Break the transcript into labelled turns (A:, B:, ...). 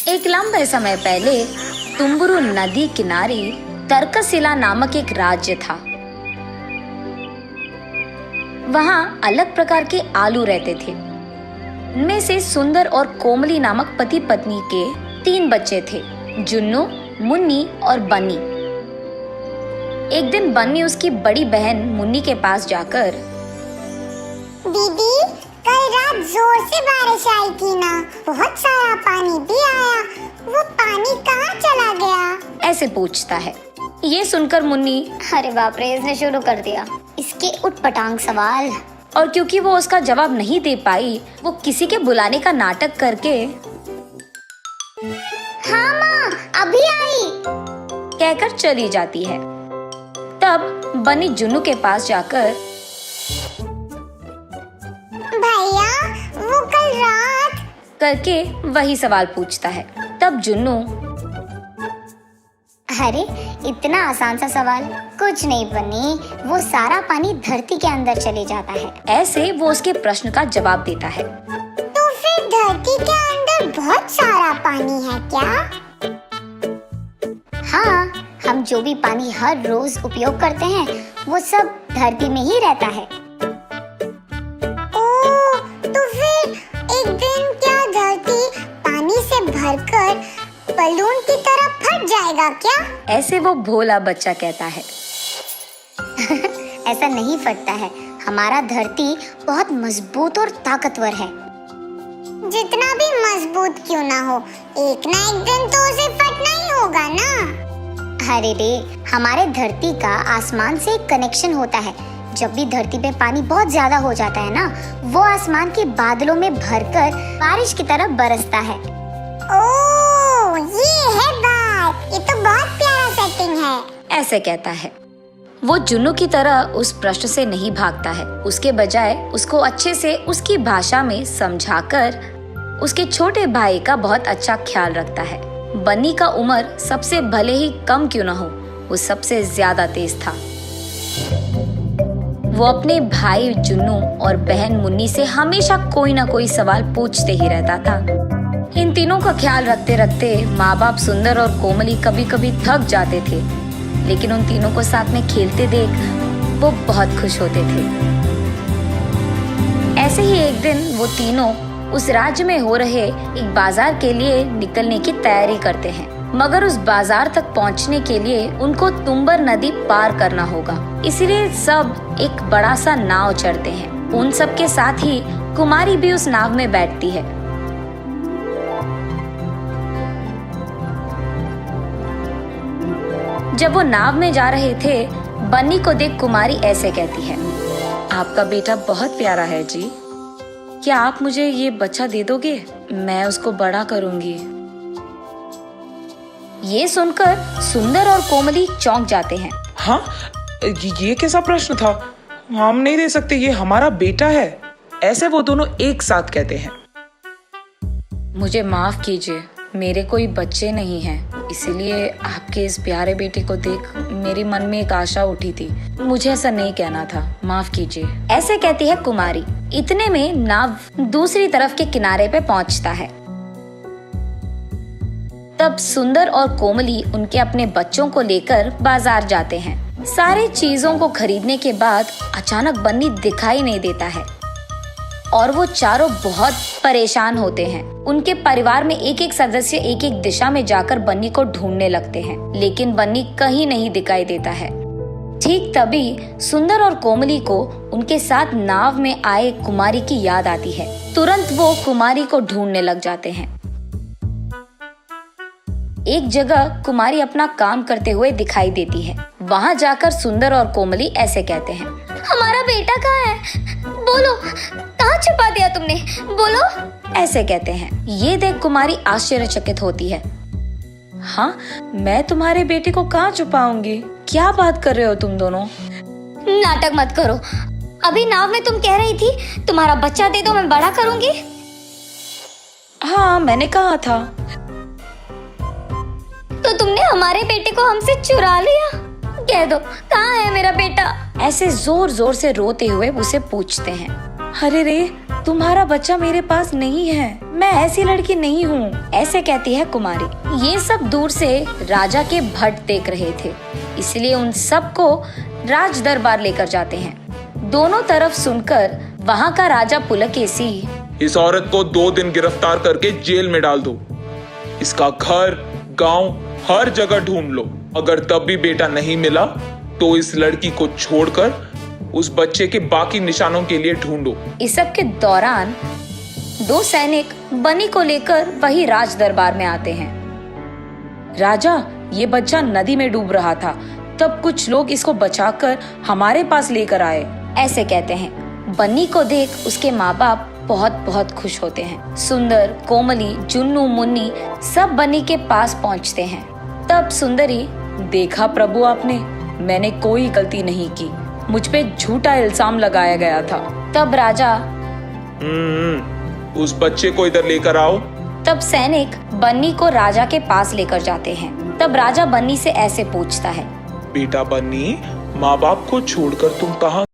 A: एक लंबे समय पहले तुम्बुरु नदी किनारे तर्कशिला नामक एक राज्य था। वहाँ अलग प्रकार के आलू रहते थे। उनमें से सुंदर और कोमली नामक पति पत्नी के 3 बच्चे थे, जुन्नू, मुन्नी और बन्नी। एक दिन बन्नी उसकी बड़ी बहन मुन्नी के पास जाकर,
B: दीदी, कल रात जोर से बारिश आई थी ना, बहुत सारा पानी भी आया, वो पानी कहाँ चला गया?
A: ऐसे पूछता है। ये सुनकर मुन्नी,
C: अरे बाप रे, इसने शुरू कर दिया इसके उटपटांग सवाल।
A: और क्योंकि वो उसका जवाब नहीं दे पाई, वो किसी के बुलाने का नाटक करके,
C: हाँ माँ, अभी आई,
A: कहकर चली जाती है। तब बन्नी जुन्नू के पास जाकर,
B: भैया, वो कल रात
A: करके वही सवाल पूछता है। तब जुन्नू,
C: अरे इतना आसान सा सवाल, कुछ नहीं बनी, वो सारा पानी धरती के अंदर चले जाता है।
A: ऐसे वो उसके प्रश्न का जवाब देता है।
B: तो फिर धरती के अंदर बहुत सारा पानी है क्या?
C: हाँ, हम जो भी पानी हर रोज उपयोग करते हैं वो सब धरती में ही रहता है।
B: ओह, तो फिर एक दिन क्या धरती पानी से भरकर बलून की तरह फट जाएगा क्या?
A: ऐसे वो भोला बच्चा कहता है।
C: ऐसा नहीं फटता है, हमारा धरती बहुत मजबूत और ताकतवर है।
B: जितना भी मजबूत क्यों ना हो, एक ना एक दिन तो उसे फटना ही होगा ना।
C: अरे रे, हमारे धरती का आसमान से एक कनेक्शन होता है। जब भी धरती पे पानी बहुत ज्यादा हो जाता है ना, वो आसमान के बादलों में भरकर बारिश की तरह बरसता है।
B: ओह, ये है बात, ये तो बहुत प्यारा सेटिंग है।
A: ऐसे कहता है। वो जुन्नू की तरह उस प्रश्न से नहीं भागता है, उसके बजाय उसको अच्छे से उसकी भाषा में समझाकर उसके छोटे भाई का बहुत अच्छा ख्याल रखता है। बन्नी का उम्र सबसे भले ही कम क्यों न हो, वो सबसे ज्यादा तेज था। वो अपने भाई जुन्नू और बहन मुन्नी से हमेशा कोई ना कोई सवाल पूछते ही रहता था। इन तीनों का ख्याल रखते रखते माँ बाप सुंदर और कोमली कभी कभी थक जाते थे, लेकिन उन तीनों को साथ में खेलते देख वो बहुत खुश होते थे। ऐसे ही एक दिन वो तीनों उस राज्य में हो रहे एक बाजार के लिए निकलने की तैयारी करते हैं, मगर उस बाजार तक पहुंचने के लिए उनको तुम्बर नदी पार करना होगा। इसलिए सब एक बड़ा सा नाव चढ़ते हैं। उन सब के साथ ही कुमारी भी उस नाव में बैठती है। जब वो नाव में जा रहे थे, बन्नी को देख कुमारी ऐसे कहती है,
D: आपका बेटा बहुत प्यारा है जी, क्या आप मुझे ये बच्चा दे दोगे? मैं उसको बड़ा करूंगी।
A: ये सुनकर सुंदर और कोमली चौंक जाते हैं।
E: हाँ, ये कैसा प्रश्न था? हम नहीं दे सकते, ये हमारा बेटा है। ऐसे वो दोनों एक साथ कहते हैं।
D: मुझे माफ कीजिए, मेरे कोई बच्चे नहीं हैं, इसीलिए आपके इस प्यारे बेटे को देख मेरे मन में एक आशा उठी थी। मुझे ऐसा नहीं कहना था, माफ कीजिए।
A: ऐसे कहती है कुमारी। इतने में नाव दूसरी तरफ के किनारे पे पहुंचता है। तब सुंदर और कोमली उनके अपने बच्चों को लेकर बाजार जाते हैं। सारे चीजों को खरीदने के बाद अचानक बन्नी दिखाई नहीं देता है और वो चारों बहुत परेशान होते हैं। उनके परिवार में एक एक सदस्य एक एक दिशा में जाकर बन्नी को ढूंढने लगते हैं, लेकिन बन्नी कहीं नहीं दिखाई देता है। ठीक तभी सुंदर और कोमली को उनके साथ नाव में आए कुमारी की याद आती है। तुरंत वो कुमारी को ढूंढने लग जाते हैं। एक जगह कुमारी अपना काम करते हुए दिखाई देती है। वहाँ जाकर सुंदर और कोमली ऐसे कहते हैं,
C: हमारा बेटा कहाँ है? बोलो, कहाँ छुपा दिया तुमने? बोलो।
A: ऐसे कहते हैं। ये देख कुमारी आश्चर्यचकित होती है।
D: हाँ, मैं तुम्हारे बेटे को कहाँ छुपाऊंगी? क्या बात कर रहे हो तुम दोनों?
C: नाटक मत करो। अभी नाव में तुम कह रही थी तुम्हारा बच्चा दे दो, मैं बड़ा करूंगी।
D: हाँ, मैंने कहा था।
C: तो तुमने हमारे बेटे को हमसे चुरा लिया? कह दो, कहाँ है मेरा बेटा?
A: ऐसे जोर जोर से रोते हुए उसे पूछते हैं।
D: अरे रे, तुम्हारा बच्चा मेरे पास नहीं है,
A: मैं ऐसी लड़की नहीं हूँ, ऐसे कहती है कुमारी। ये सब दूर से राजा के भट देख रहे थे, इसलिए उन सबको राज दरबार लेकर जाते हैं। दोनों तरफ सुनकर वहाँ का राजा पुलकेशी,
E: इस औरत को 2 दिन गिरफ्तार करके जेल में डाल दो। इसका घर, गांव, हर जगह ढूंढ लो। अगर तब भी बेटा नहीं मिला तो इस लड़की को छोड़कर उस बच्चे के बाकी निशानों के लिए ढूंढो।
A: इस सब के दौरान 2 सैनिक बनी को लेकर वही राज दरबार में आते हैं।
D: राजा, ये बच्चा नदी में डूब रहा था, तब कुछ लोग इसको बचाकर हमारे पास लेकर आए,
A: ऐसे कहते हैं। बन्नी को देख उसके माँ बाप बहुत बहुत खुश होते हैं। सुंदर, कोमली, जुन्नू, मुन्नी सब बन्नी के पास पहुँचते हैं। तब सुंदरी,
D: देखा प्रभु आपने, मैंने कोई गलती नहीं की, मुझ पे झूठा इल्जाम लगाया गया था।
A: तब राजा,
E: उस बच्चे को इधर लेकर आओ।
A: तब सैनिक बन्नी को राजा के पास लेकर जाते हैं। तब राजा बन्नी से ऐसे पूछता है,
E: बेटा बन्नी, माँ बाप को छोड़कर तुम कहाँ